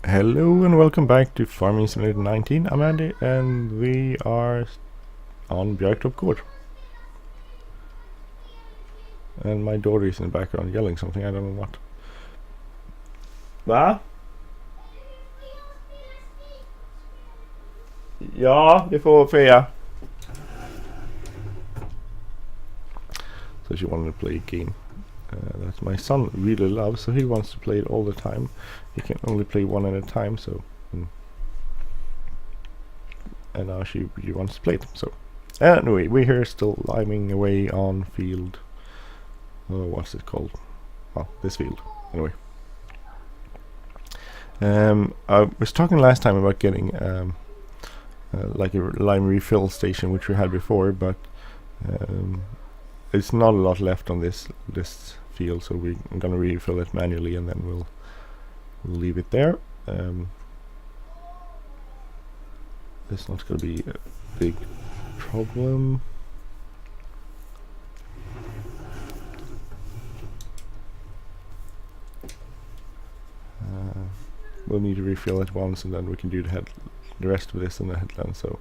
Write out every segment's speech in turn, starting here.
Hello and welcome back to Farming Simulator 19. I'm Andy and we are on Björktorps Gård. And my daughter is in the background yelling something, I don't know what. Va? Ja, det får Freja. So she wanted to play a game that my son really loves, so he wants to play it all the time. He can only play one at a time, so and now she wants to play it. So anyway, we're here still liming away on field. What's it called? Well, this field. Anyway, I was talking last time about getting like a lime refill station, which we had before, but it's not a lot left on this field, so we're gonna refill it manually, and then we'll leave it there. It's not gonna be a big problem. We'll need to refill it once, and then we can do the rest of this in the headland. So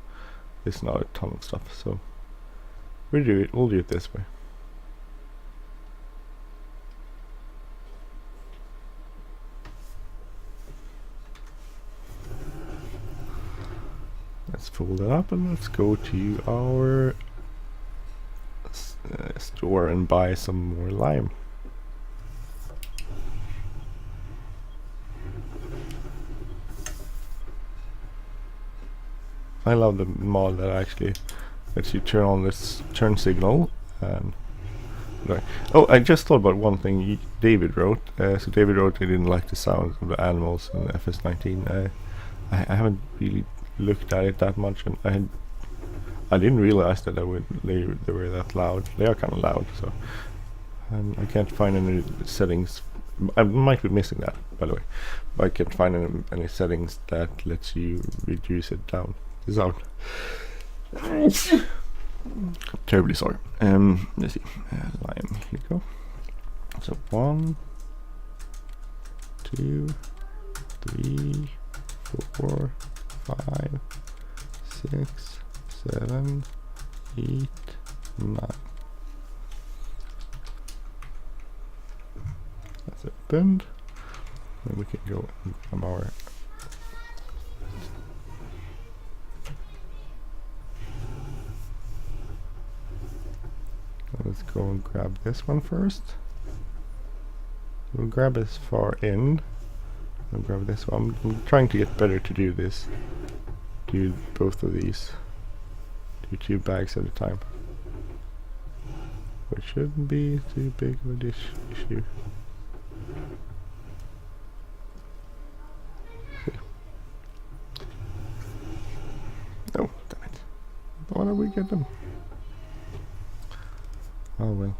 it's not a ton of stuff. So we'll do it this way. Let's fold it up and let's go to our store and buy some more lime. I love the mod that actually lets you turn on this turn signal. And oh, I just thought about one thing David wrote. So David wrote he didn't like the sound of the animals in FS19. I haven't really looked at it that much, and I didn't realize that they were that loud. They are kind of loud, so I can't find any settings. I might be missing that, by the way, but I can't find any settings that lets you reduce it down. The sound. Terribly sorry. Let's see. Lime. Here we go. So 1, 2, 3, 4, 5, 6, 7, 8, 9. That's opened. Then we can go and grab our let's go and grab this one first. We'll grab as far in. I'll grab this one. I'm trying to get better to do this. Do both of these. Do 2 bags at a time. Which shouldn't be too big of a issue. Oh, damn it. Why don't we get them? Oh well.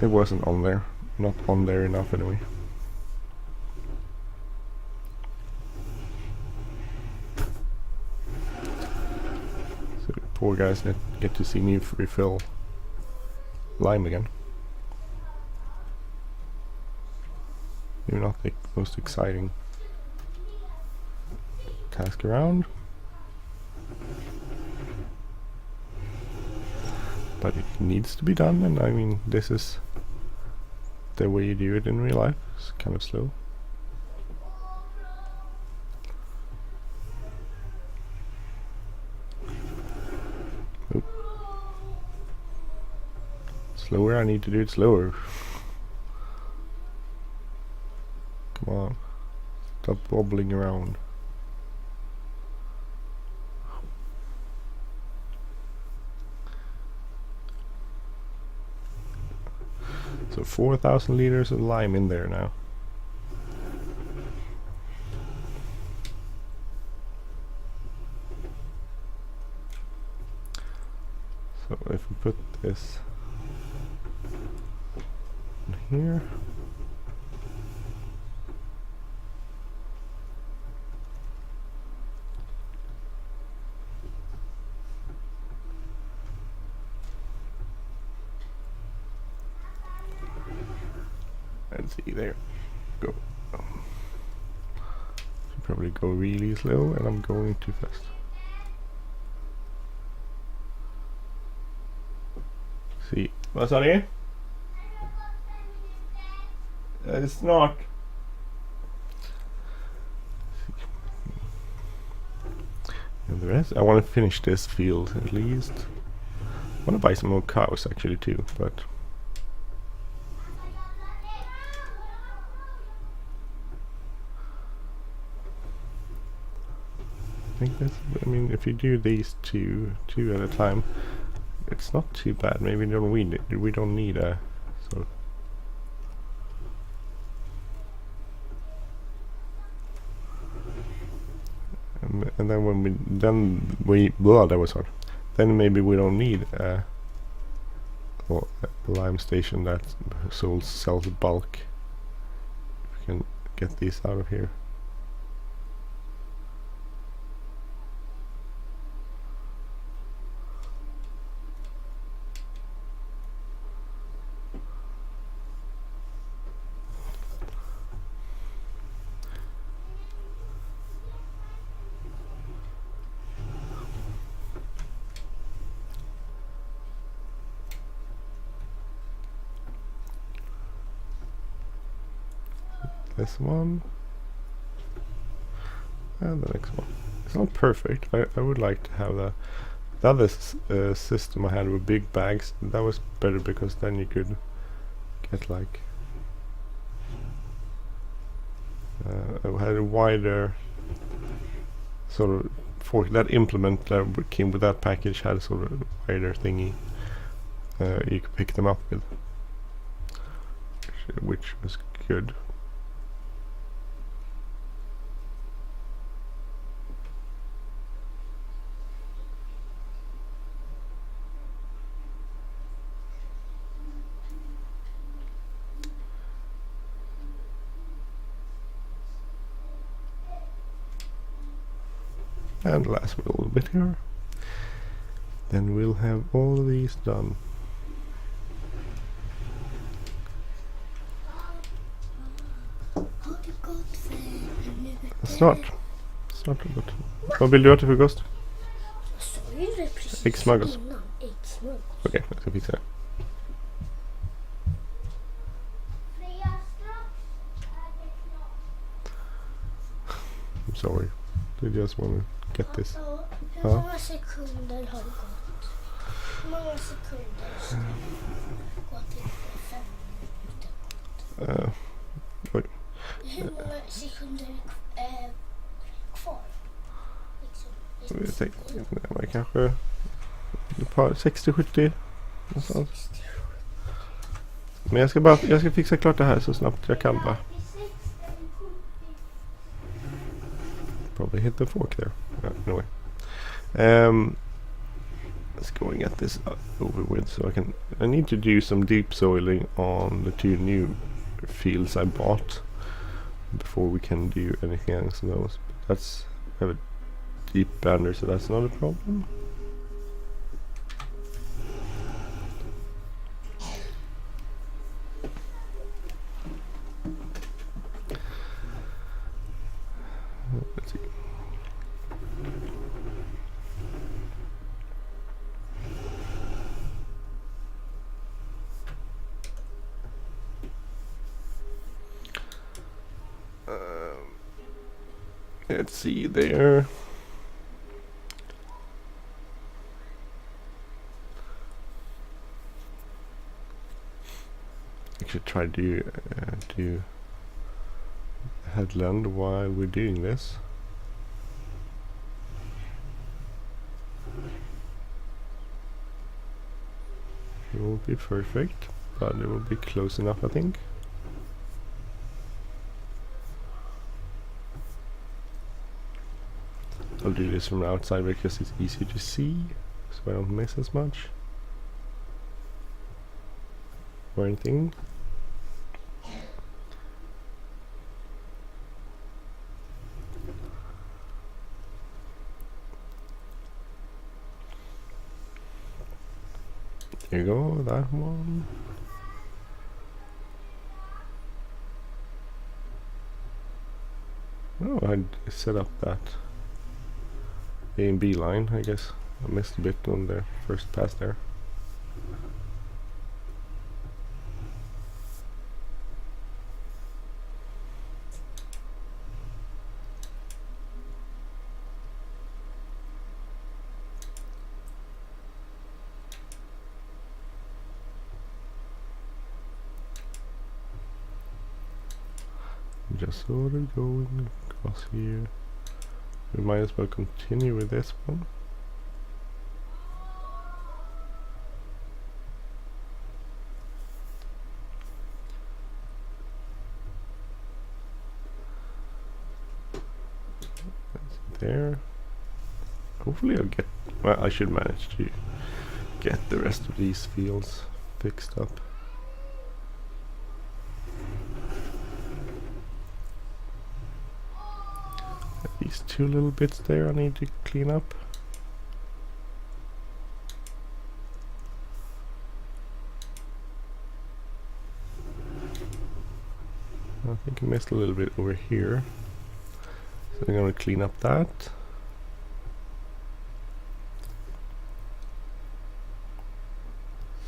It wasn't on there. Not on there enough anyway. So poor guys get to see me refill lime again. Maybe not the most exciting task around. But it needs to be done, and I mean, this is the way you do it in real life. It's kind of slow. Oop. Slower, I need to do it slower. Come on. Stop wobbling around. So 4,000 liters of lime in there now. So if we put this in here. Let's see there. go. Should probably go really slow, and I'm going too fast. See, vad sa ni? Snart. And the rest, I want to finish this field at least. I want to buy some more cows actually too, but I think that's, I mean, if you do these two at a time, it's not too bad. Maybe we don't need a sort of. And then when we blah, that was hard. Then maybe we don't need a lime station that sells bulk. We can get these out of here. This one and the next one. It's not perfect. I would like to have the other system I had with big bags. That was better because then you could get like I had a wider sort of for that implement that came with that package had a sort of wider thingy you could pick them up with, which was good. And last a little bit here. Then we'll have all these done. Snart är det. Vad vill du ha till frukost? Äggsmörgås. Okej, jag ska fixa det. I'm sorry. I just want to get this. Hur många sekunder har det gått? Hur många sekunder ska det gå till 5 minuter? Oj. Hur många sekunder kvar? Liksom, kanske ett par 60-70 någonstans. Men jag ska fixa klart det här så snabbt jag kan bara. Probably hit the fork there. Anyway, let's go and get this over with so I need to do some deep soiling on the 2 new fields I bought before we can do anything else on those. But that's have a deep bander, so that's not a problem. Let's see. Let's see there. I should try to do headland while we're doing this. It won't be perfect, but it will be close enough, I think. I'll do this from outside because it's easy to see, so I don't miss as much or anything. There you go, that one. Oh, I set up that A and B line, I guess. I missed a bit on the first pass there. Just sort of going across here. We might as well continue with this one. That's there. Hopefully I'll get, well, I should manage to get the rest of these fields fixed up. These two little bits there I need to clean up. I think I missed a little bit over here. So I'm going to clean up that.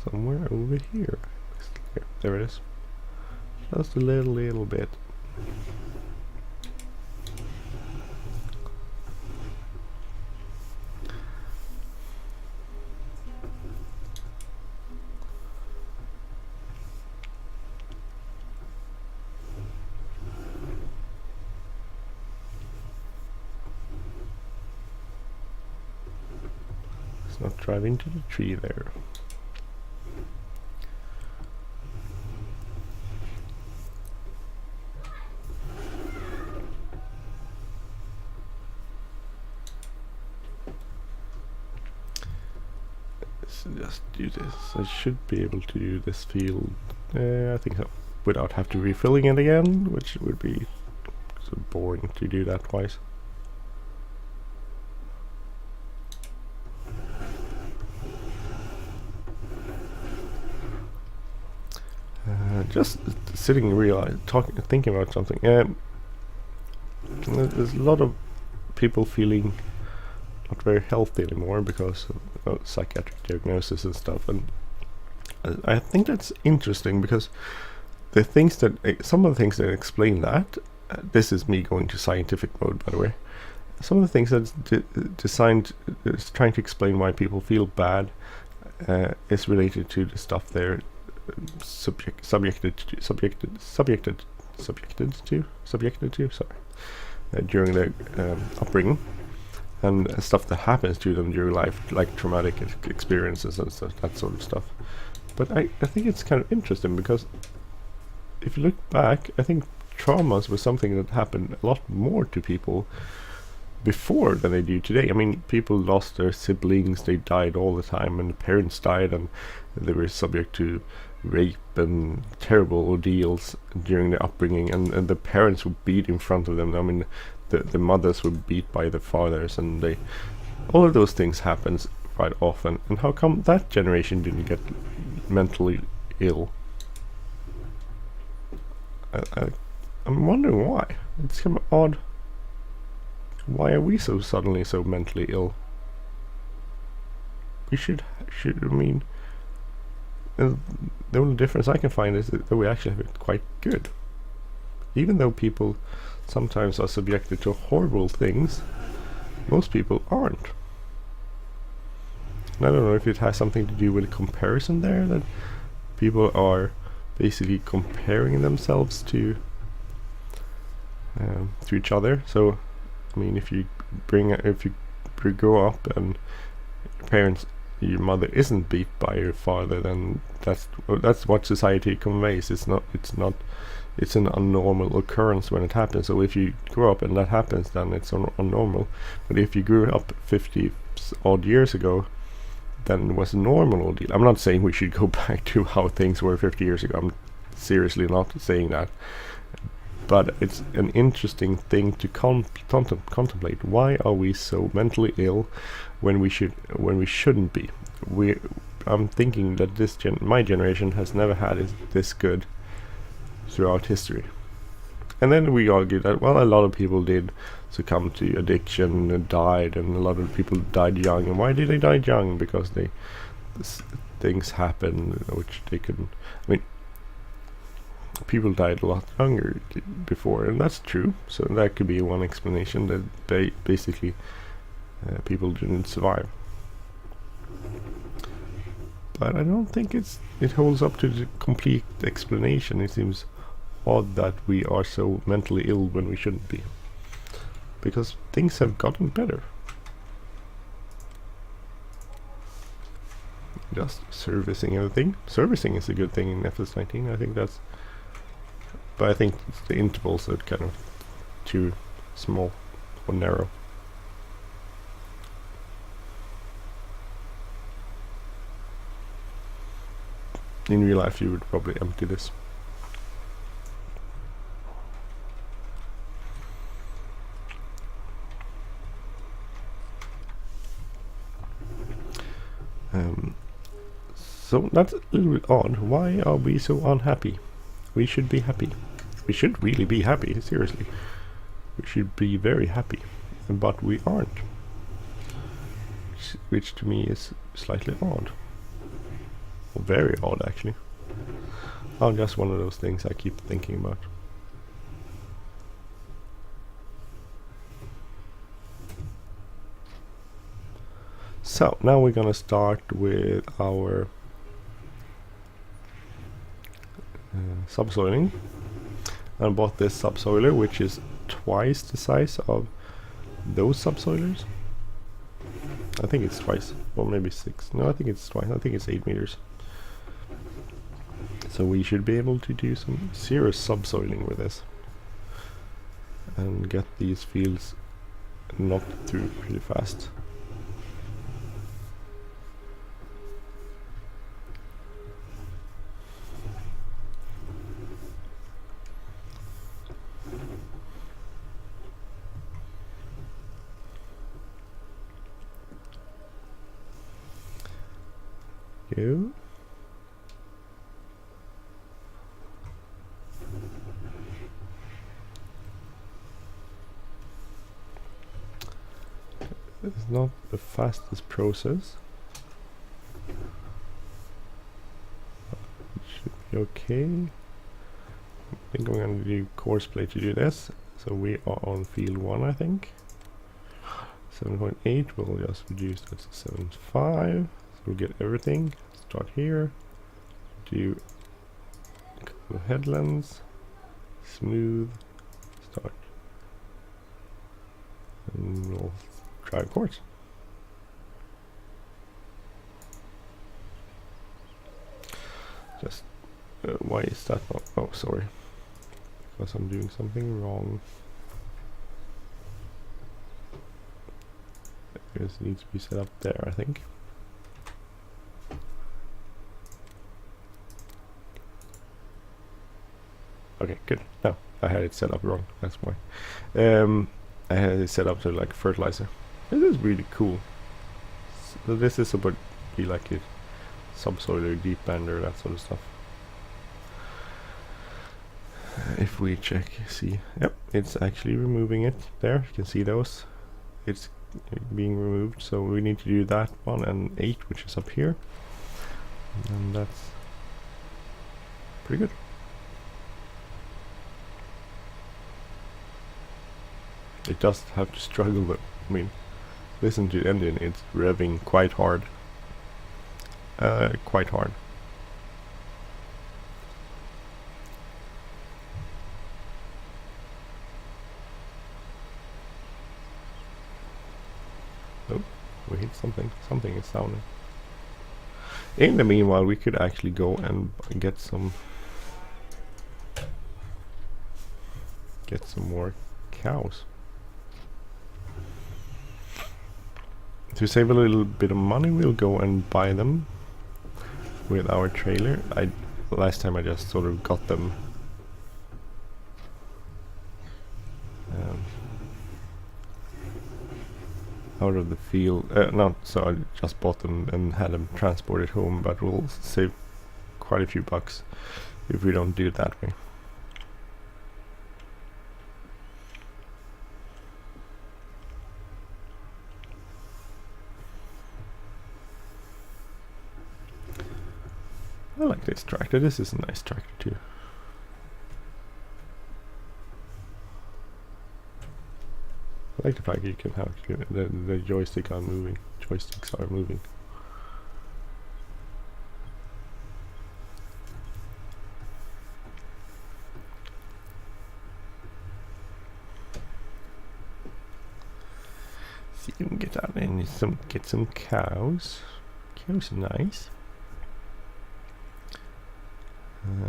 Somewhere over here. There it is. Just a little bit. Not drive into the tree there. Let's just do this. I should be able to do this field, I think so, without have to refilling it again, which would be so boring to do that twice. Just sitting and thinking about something. There's a lot of people feeling not very healthy anymore because of psychiatric diagnosis and stuff, and I think that's interesting because the things that some of the things that explain that. This is me going to scientific mode, by the way. Some of the things that's designed is trying to explain why people feel bad is related to the stuff they're subjected to during their upbringing, and stuff that happens to them during life, like traumatic experiences and stuff, that sort of stuff. But I think it's kind of interesting because if you look back, I think traumas was something that happened a lot more to people before than they do today. I mean, people lost their siblings, they died all the time, and the parents died, and they were subject to rape and terrible ordeals during their upbringing, and the parents were beat in front of them. I mean, the mothers were beat by the fathers, and all of those things happens quite often. And how come that generation didn't get mentally ill? I'm wondering why. It's kind of odd. Why are we so suddenly so mentally ill? We should I mean, the only difference I can find is that we actually have it quite good. Even though people sometimes are subjected to horrible things, most people aren't. And I don't know if it has something to do with a comparison there, that people are basically comparing themselves to each other. So, I mean, if you grow up and your mother isn't beat by your father, then that's what society conveys. It's an abnormal occurrence when it happens. So if you grow up and that happens, then it's unnormal. But if you grew up 50 odd years ago, then it was a normal ordeal. I'm not saying we should go back to how things were 50 years ago. I'm seriously not saying that. But it's an interesting thing to contemplate. Why are we so mentally ill when we shouldn't be? I'm thinking that my generation has never had it this good throughout history. and then we argued that, well, a lot of people did succumb to addiction and died, and a lot of people died young. And why did they die young? Because things happen which they couldn't. I mean, people died a lot younger before, and that's true. So that could be one explanation, that basically people didn't survive. But I don't think it holds up to the complete explanation. It seems odd that we are so mentally ill when we shouldn't be, because things have gotten better. Just servicing everything. Servicing is a good thing in FS19. I think that's, but I think it's the intervals that kind of too small or narrow. In real life you would probably empty this. So that's a little bit odd. Why are we so unhappy? We should be happy. We should really be happy, seriously. We should be very happy, but we aren't. Which to me is slightly odd. Or very odd, actually. Oh, just one of those things I keep thinking about. So, now we're gonna start with our subsoiling. I bought this subsoiler, which is twice the size of those subsoilers. I think it's twice, or maybe 6. No, I think it's twice. I think it's 8 meters. So we should be able to do some serious subsoiling with this and get these fields knocked through pretty fast. You. It's not the fastest process. It should be okay. I think I'm going to do Coureseplay to do this. So we are on field 1, I think. 7.8, we'll just reduce that to 7.5. So we'll get everything. Start here. Do a couple of headlands. Smooth. Start. And we'll try a course. Just why is that not? Oh, sorry, because I'm doing something wrong. This needs to be set up there, I think. Okay, good. No, I had it set up wrong. That's why. I had it set up to like fertilizer. This is really cool. So this is about be like a subsoiler, deep bender, that sort of stuff. If we check, see, yep, it's actually removing it. There, you can see those. It's being removed. So we need to do that one and 8, which is up here, and that's pretty good. It does have to struggle though. I mean, listen to the engine, it's revving quite hard. Quite hard. Oh, we hit something. Something is sounding. In the meanwhile, we could actually go and get some more cows. To save a little bit of money, we'll go and buy them with our trailer. Last time I just sort of got them out of the field. No, so I just bought them and had them transported home, but we'll save quite a few bucks if we don't do it that way. I like this tractor. This is a nice tractor too. I like the fact you can have the joystick are moving. Joysticks are moving. See if we can get out and get some cows. Cows are nice.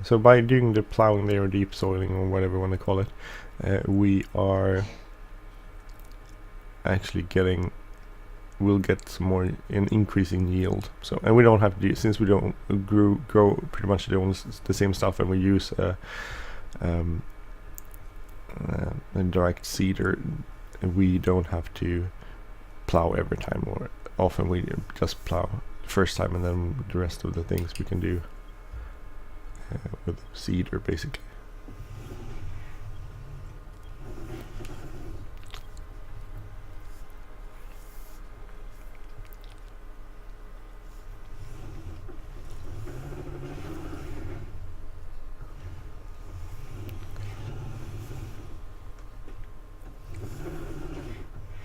So by doing the plowing there, or deep soiling, or whatever you want to call it, we are actually we'll get some more increasing yield. So, and we don't have to do, since we don't grow pretty much the same stuff, and we use a direct seeder, we don't have to plow every time, or often we just plow the first time, and then the rest of the things we can do with seeder basically.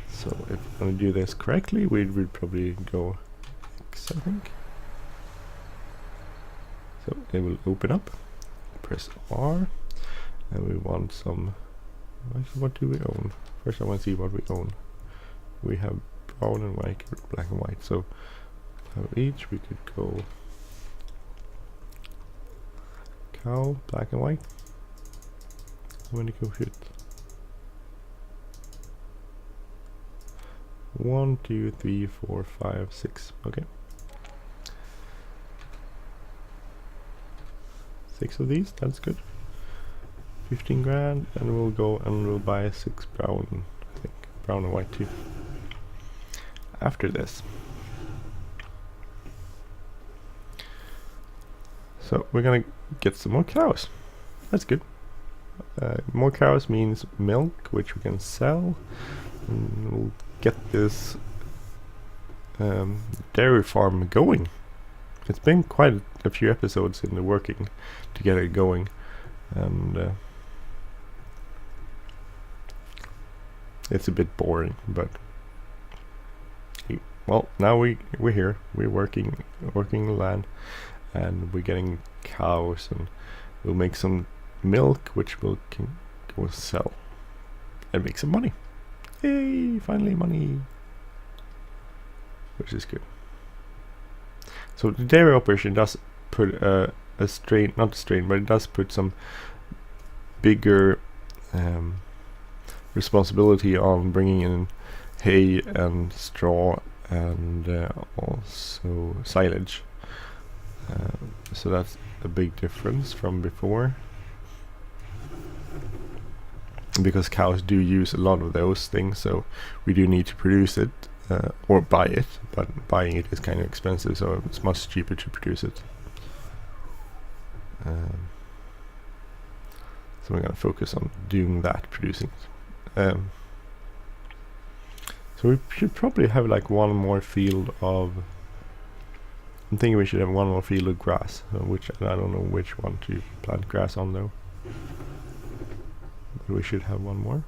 So if we want to do this correctly, we'd probably go X, I think. So it will open up, press R, and we want some, what do we own? First I want to see what we own. We have brown and white, black and white, so each we could go cow, black and white. How many go fit? 1, 2, 3, 4, 5, 6, okay. 6 of these, that's good. 15 grand, and we'll go and we'll buy 6 brown, I think, brown and white too. After this. So we're gonna get some more cows. That's good. More cows means milk, which we can sell. And we'll get this dairy farm going. It's been quite a few episodes in the working to get it going, and it's a bit boring, but well, now we're here. We're working the land, and we're getting cows, and we'll make some milk, which we'll can go sell and make some money. Yay! Finally money, which is good. So the dairy operation does put a strain, not a strain, but it does put some bigger responsibility on bringing in hay and straw, and also silage. So that's a big difference from before, because cows do use a lot of those things, so we do need to produce it. Or buy it, but buying it is kind of expensive, so it's much cheaper to produce it. So we're going to focus on doing that, producing it. So we should probably have like one more field of, I'm thinking we should have one more field of grass, which I don't know which one to plant grass on though. But we should have one more.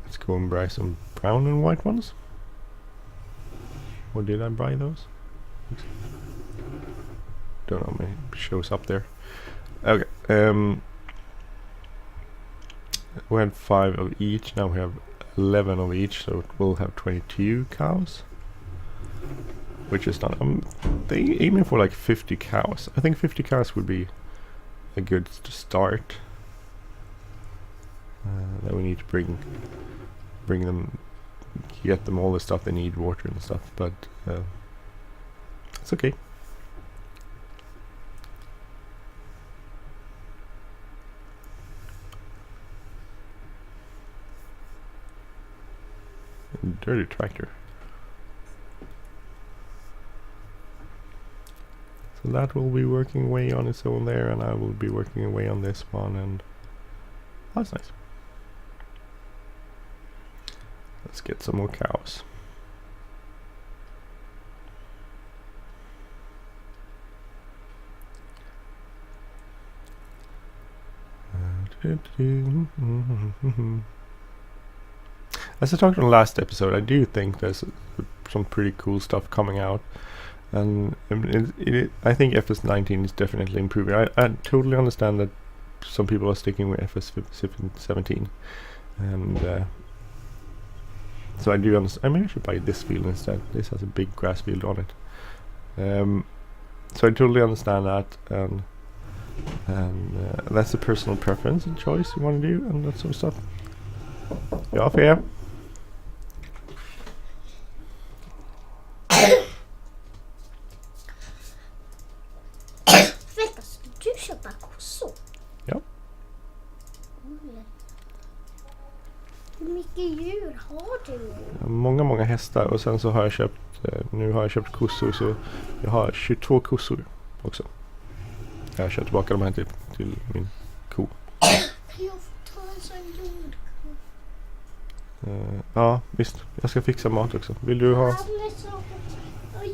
Let's go and buy some brown and white ones. Or did I buy those? Don't know, maybe it shows up there. Okay, we had 5 of each, now we have 11 of each, so we'll have 22 cows. Which is not, they aiming for like 50 cows. I think 50 cows would be a good start. Then we need to bring them, get them all the stuff they need, water and stuff, but it's okay. Dirty tractor. So that will be working away on its own there, and I will be working away on this one, and that's nice. Let's get some more cows. As I talked on the last episode, I do think there's some pretty cool stuff coming out, and I think FS19 is definitely improving. I totally understand that some people are sticking with FS17, and so I do understand. Maybe I should buy this field instead. This has a big grass field on it, so I totally understand that, and that's a personal preference and choice you want to do and that sort of stuff. Ja, Fia. Vänta, ska du köpa kossor? Ja. Hur mycket djur har du? Många hästar, och sen så har jag köpt, nu har jag köpt kossor, så jag har 22 kossor också. Jag kör tillbaka de här till min ko. Kan jag få ta en sån jordko? Ja, visst. Jag ska fixa mat också. Vill du ha?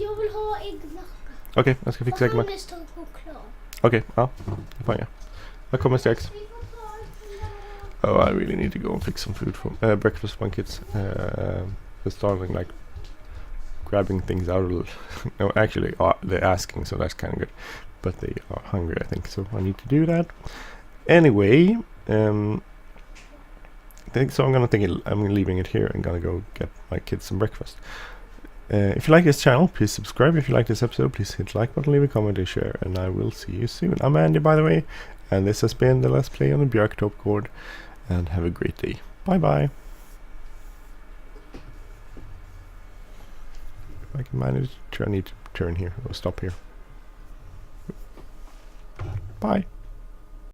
Jag vill ha äggmacka. Okej, jag ska fixa äggmacka. Okej, ja. Det får jag. Jag kommer strax. Oh, I really need to go and fix some food for breakfast for my kids. They're starting like grabbing things out. No, actually, they're asking, so that's kind of good. But they are hungry, I think, so I need to do that. Anyway, I'm leaving it here and gonna go get my kids some breakfast. If you like this channel, please subscribe. If you like this episode, please hit like button, leave a comment and share, and I will see you soon. I'm Andy, by the way, and this has been the Let's Play on the Björktorps Gård, and have a great day. Bye bye. If I can manage, I need to turn here or stop here. Bye.